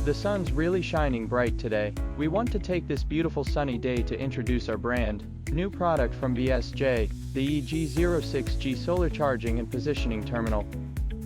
The sun's really shining bright today. We want to take this beautiful sunny day to introduce our brand new product from BSJ, the EG06G Solar Charging and Positioning Terminal.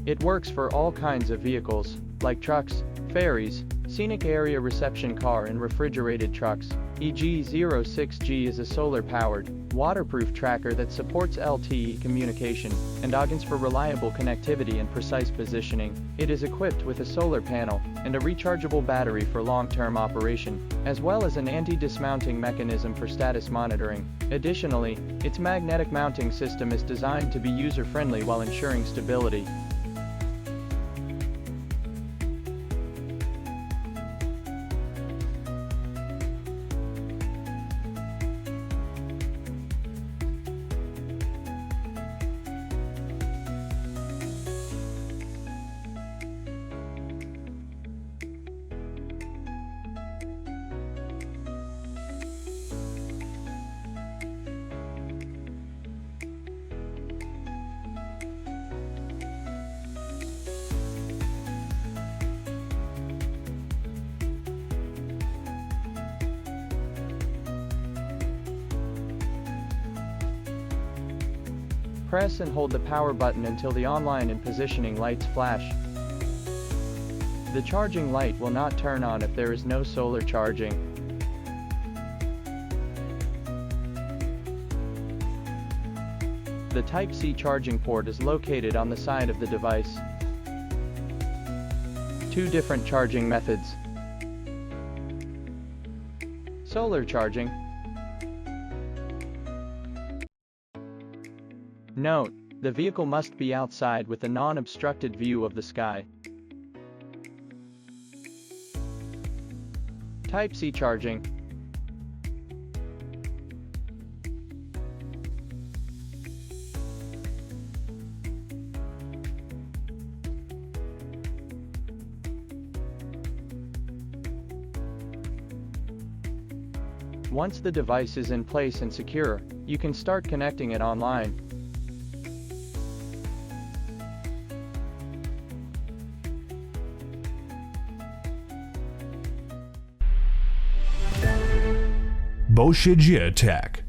It works for all kinds of vehicles, like trucks, ferries, scenic area reception car and refrigerated trucks. EG06G is a solar-powered, waterproof tracker that supports LTE communication and AGNSS for reliable connectivity and precise positioning. It is equipped with a solar panel and a rechargeable battery for long-term operation, as well as an anti-dismounting mechanism for status monitoring. Additionally, its magnetic mounting system is designed to be user-friendly while ensuring stability. Press and hold the power button until the online and positioning lights flash. The charging light will not turn on if there is no solar charging. The Type-C charging port is located on the side of the device. Two different charging methods. Solar charging. Note: the vehicle must be outside with a non-obstructed view of the sky. Type-C charging. Once the device is in place and secure, you can start connecting it online. BSJ Tech.